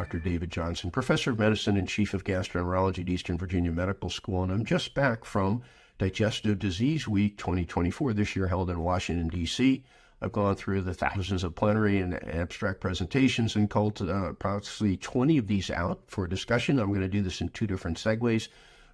Dr. David Johnson, Professor of Medicine and Chief of Gastroenterology at Eastern Virginia Medical School, and I'm just back from Digestive Disease Week 2024, this year held in Washington, D.C. I've gone through the thousands of plenary and abstract presentations and culled approximately 20 of these out for discussion. I'm going to do this in two different segues.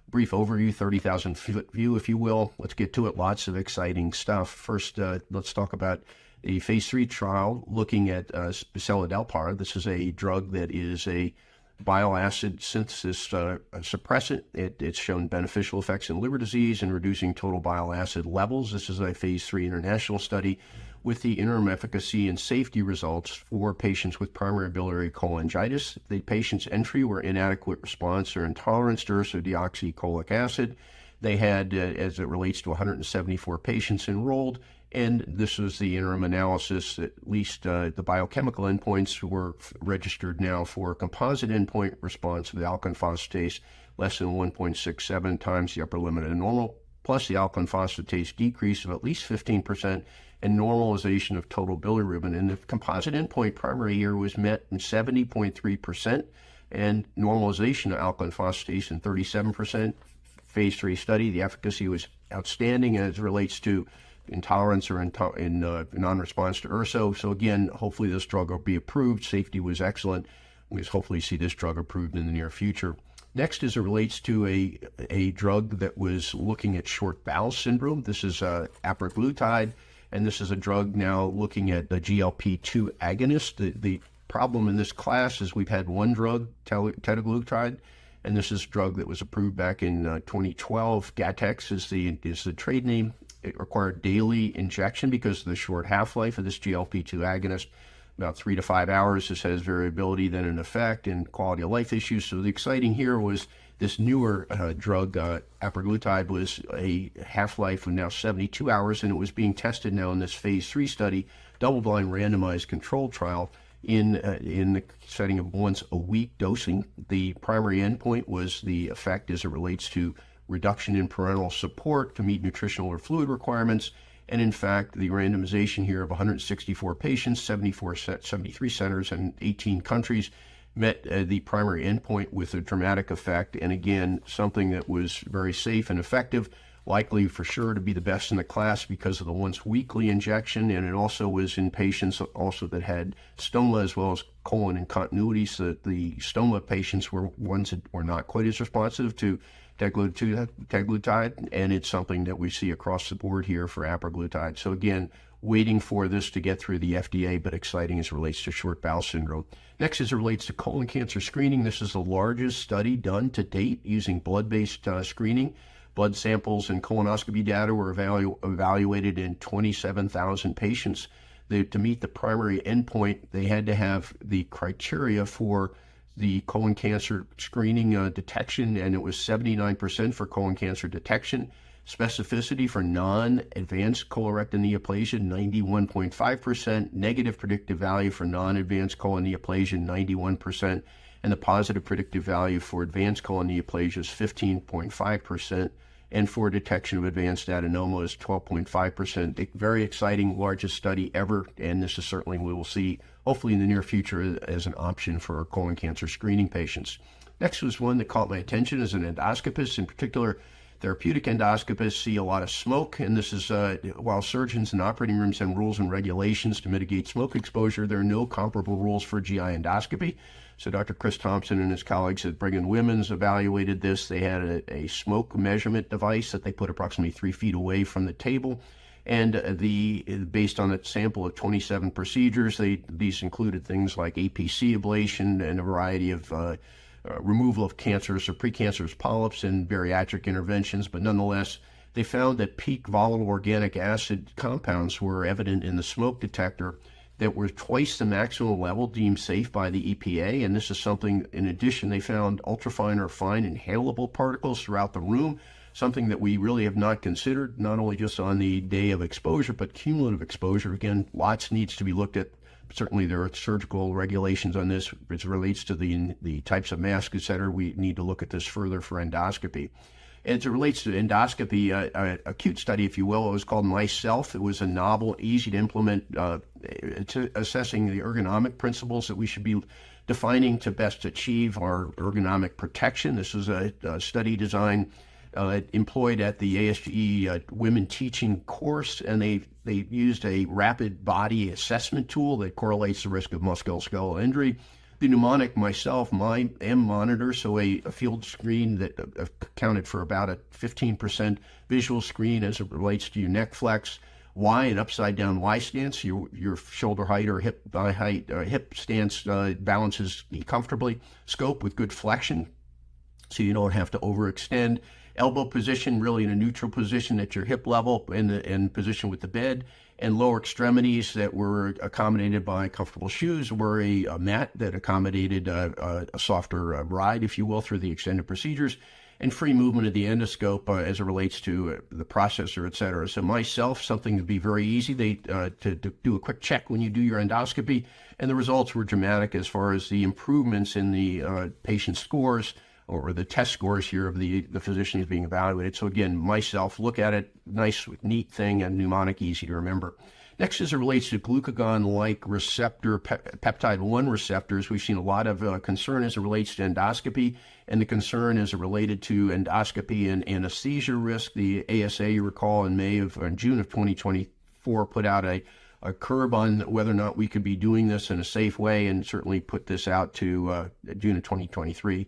Brief overview, 30,000-foot view, if you will. Let's get to it. Lots of exciting stuff. First, let's talk about a phase 3 trial looking at Seladelpar. This is a drug that is a bile acid synthesis suppressant. It's shown beneficial effects in liver disease and reducing total bile acid levels. This is a phase 3 international study with the interim efficacy and safety results for patients with primary biliary cholangitis. The patient's entry were inadequate response or intolerance to ursodeoxycholic acid. They had, as it relates to 174 patients enrolled, and this was the interim analysis. At least the biochemical endpoints were registered now for composite endpoint response of the alkaline phosphatase less than 1.67 times the upper limit of normal, plus the alkaline phosphatase decrease of at least 15%, and normalization of total bilirubin. And the composite endpoint primary year was met in 70.3%, and normalization of alkaline phosphatase in 37%. Phase 3 study, the efficacy was outstanding as it relates to intolerance or non-response to urso. So again, hopefully this drug will be approved. Safety was excellent. We hopefully see this drug approved in the near future. Next, as it relates to a drug that was looking at short bowel syndrome. This is apraglutide, and this is a drug now looking at the GLP-2 agonist. The problem in this class is we've had one drug, teduglutide, and this is a drug that was approved back in 2012. Gattex is the trade name. It required daily injection because of the short half-life of this GLP-2 agonist, about 3 to 5 hours. This has variability then in effect and quality of life issues. So the exciting here was this newer drug, apraglutide, was a half-life of now 72 hours, and it was being tested now in this phase 3 study, double-blind randomized controlled trial in the setting of once-a-week dosing. The primary endpoint was the effect as it relates to reduction in parenteral support to meet nutritional or fluid requirements. And in fact, the randomization here of 164 patients, 73 centers and 18 countries met the primary endpoint with a dramatic effect. And again, something that was very safe and effective, likely for sure to be the best in the class because of the once weekly injection. And it also was in patients also that had stoma as well as colon incontinuity. So the stoma patients were ones that were not quite as responsive to teduglutide, and it's something that we see across the board here for apraglutide. So again, waiting for this to get through the FDA, but exciting as it relates to short bowel syndrome. Next, as it relates to colon cancer screening, this is the largest study done to date using blood-based screening. Blood samples and colonoscopy data were evaluated in 27,000 patients. To meet the primary endpoint, they had to have the criteria for the colon cancer screening detection, and it was 79% for colon cancer detection. Specificity for non-advanced colorectal neoplasia, 91.5%. Negative predictive value for non-advanced colon neoplasia, 91%. And the positive predictive value for advanced colon neoplasia is 15.5%. And for detection of advanced adenoma is 12.5%. Very exciting, largest study ever, and this is certainly we will see, hopefully in the near future, as an option for colon cancer screening patients. Next was one that caught my attention as an endoscopist. In particular, therapeutic endoscopists see a lot of smoke, and this is while surgeons in operating rooms have rules and regulations to mitigate smoke exposure, there are no comparable rules for GI endoscopy. So Dr. Chris Thompson and his colleagues at Brigham and Women's evaluated this. They had a smoke measurement device that they put approximately 3 feet away from the table. And based on a sample of 27 procedures, these included things like APC ablation and a variety of removal of cancerous or precancerous polyps and bariatric interventions. But nonetheless, they found that peak volatile organic acid compounds were evident in the smoke detector that were twice the maximum level deemed safe by the EPA. And this is something, in addition, they found ultrafine or fine inhalable particles throughout the room, something that we really have not considered, not only just on the day of exposure, but cumulative exposure. Again, lots needs to be looked at. Certainly there are surgical regulations on this as it relates to the types of masks, et cetera. We need to look at this further for endoscopy. As it relates to endoscopy, acute study, if you will, it was called Myself. It was a novel, easy to implement, assessing the ergonomic principles that we should be defining to best achieve our ergonomic protection. This was a study design employed at the ASGE Women Teaching course, and they used a rapid body assessment tool that correlates the risk of musculoskeletal injury. The mnemonic Myself, my M monitor, so a field screen that accounted for about a 15% visual screen as it relates to your neck flex. Y, an upside down Y stance, your shoulder height or hip height, hip stance balances comfortably. Scope with good flexion, so you don't have to overextend. Elbow position, really in a neutral position at your hip level and position with the bed. And lower extremities that were accommodated by comfortable shoes or a mat that accommodated a softer ride, if you will, through the extended procedures. And free movement of the endoscope as it relates to the processor, et cetera. So Myself, something to be very easy to do a quick check when you do your endoscopy. And the results were dramatic as far as the improvements in the patient scores, or the test scores here of the physician is being evaluated. So again, Myself, look at it, nice, neat thing, and mnemonic, easy to remember. Next, as it relates to glucagon-like receptor, peptide 1 receptors, we've seen a lot of concern as it relates to endoscopy, and the concern is related to endoscopy and anesthesia risk. The ASA, you recall, in June of 2024, put out a curve on whether or not we could be doing this in a safe way, and certainly put this out to June of 2023.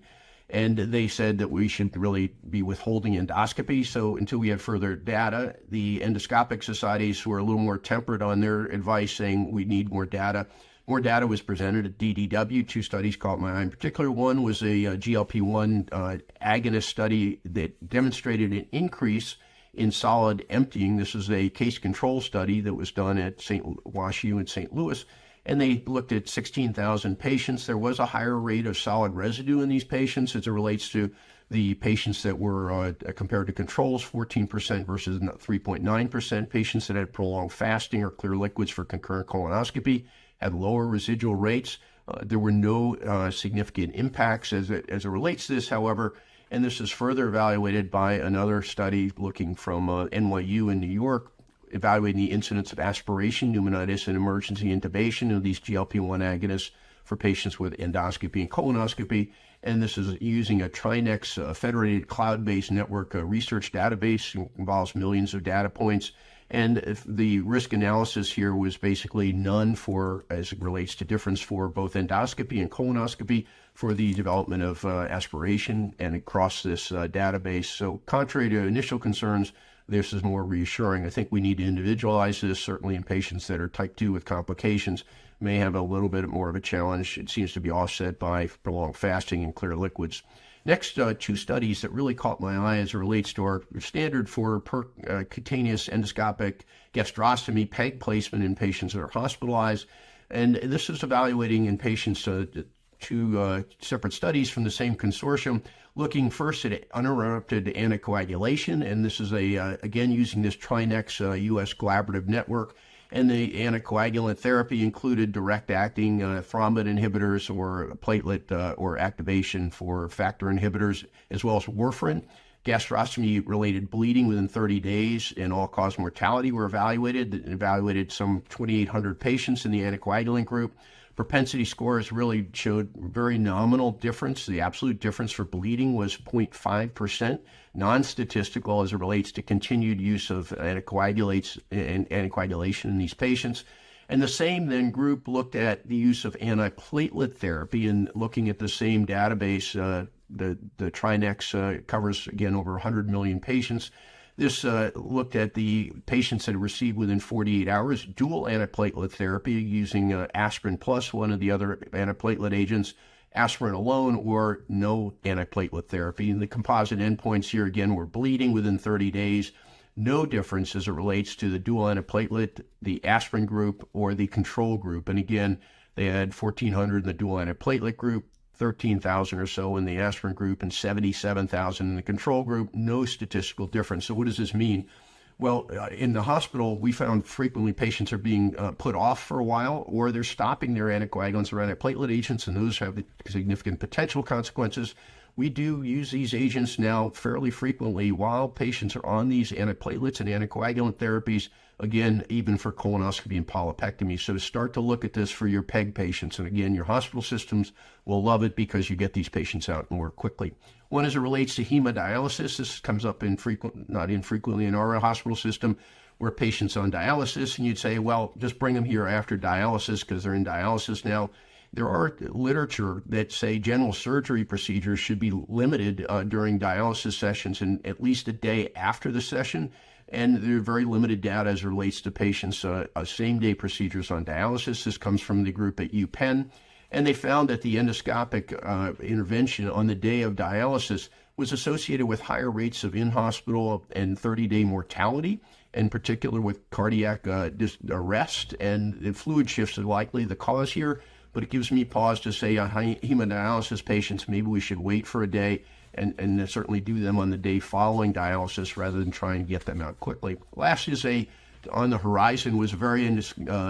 And they said that we should really be withholding endoscopy. So until we had further data, the endoscopic societies were a little more tempered on their advice, saying we need more data. More data was presented at DDW. 2 studies caught my eye in particular. One was a GLP-1 agonist study that demonstrated an increase in solid emptying. This is a case control study that was done at WashU in St. Louis. And they looked at 16,000 patients. There was a higher rate of solid residue in these patients as it relates to the patients that were compared to controls, 14% versus 3.9%. Patients that had prolonged fasting or clear liquids for concurrent colonoscopy had lower residual rates. There were no significant impacts as it relates to this, however, and this is further evaluated by another study looking from NYU in New York, evaluating the incidence of aspiration, pneumonitis, and emergency intubation of these GLP-1 agonists for patients with endoscopy and colonoscopy. And this is using a TRINEX federated cloud-based network research database. It involves millions of data points. And if the risk analysis here was basically none for, as it relates to difference for both endoscopy and colonoscopy for the development of aspiration and across this database. So contrary to initial concerns, this is more reassuring. I think we need to individualize this, certainly in patients that are type 2 with complications, may have a little bit more of a challenge. It seems to be offset by prolonged fasting and clear liquids. Next, 2 studies that really caught my eye as it relates to our standard for percutaneous endoscopic gastrostomy peg placement in patients that are hospitalized. And this is evaluating in patients 2 separate studies from the same consortium, looking first at uninterrupted anticoagulation, and this is again using this TRINEX U.S. collaborative network. And the anticoagulant therapy included direct-acting thrombin inhibitors or platelet or activation for factor inhibitors, as well as warfarin. Gastrostomy-related bleeding within 30 days and all-cause mortality were evaluated. It evaluated some 2,800 patients in the anticoagulant group. Propensity scores really showed very nominal difference. The absolute difference for bleeding was 0.5%, non-statistical as it relates to continued use of anticoagulates and anticoagulation in these patients. And the same then group looked at the use of antiplatelet therapy, and looking at the same database, the TRINEX covers, again, over 100 million patients. This looked at the patients that had received within 48 hours dual antiplatelet therapy using aspirin plus one of the other antiplatelet agents, aspirin alone, or no antiplatelet therapy. And the composite endpoints here, again, were bleeding within 30 days, no difference as it relates to the dual antiplatelet, the aspirin group, or the control group. And again, they had 1,400 in the dual antiplatelet group, 13,000 or so in the aspirin group, and 77,000 in the control group. No statistical difference. So what does this mean? Well, in the hospital, we found frequently patients are being put off for a while, or they're stopping their anticoagulants or antiplatelet agents, and those have significant potential consequences. we do use these agents now fairly frequently while patients are on these antiplatelets and anticoagulant therapies, again, even for colonoscopy and polypectomy. So to start to look at this for your PEG patients, and again, your hospital systems will love it because you get these patients out more quickly. One, as it relates to hemodialysis, this comes up not infrequently in our hospital system, where patients on dialysis, and you'd say, well, just bring them here after dialysis because they're in dialysis now. There are literature that say general surgery procedures should be limited during dialysis sessions and at least a day after the session. And there are very limited data as it relates to patients' same-day procedures on dialysis. This comes from the group at UPenn. And they found that the endoscopic intervention on the day of dialysis was associated with higher rates of in-hospital and 30-day mortality, in particular with cardiac arrest, and the fluid shifts are likely the cause here. But it gives me pause to say on hemodialysis patients, maybe we should wait for a day and certainly do them on the day following dialysis rather than try and get them out quickly. Last is on the horizon was a very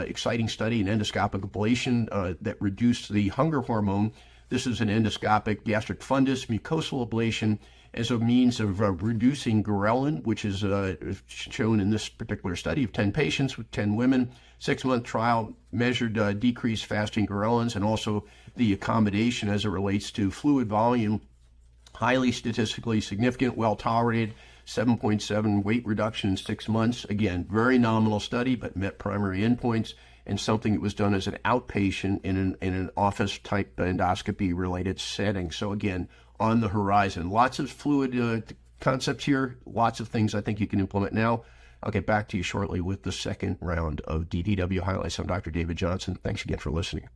exciting study in endoscopic ablation that reduced the hunger hormone. This is an endoscopic gastric fundus mucosal ablation as a means of reducing ghrelin, which is shown in this particular study of 10 patients with 10 women. 6-month trial measured decreased fasting ghrelins and also the accommodation as it relates to fluid volume. Highly statistically significant, well tolerated, 7.7 weight reduction in 6 months. Again, very nominal study, but met primary endpoints, and something that was done as an outpatient in an office type endoscopy related setting. So again, on the horizon, lots of fluid concepts here, lots of things I think you can implement now. I'll get back to you shortly with the second round of DDW highlights. I'm Dr. David Johnson. Thanks again for listening.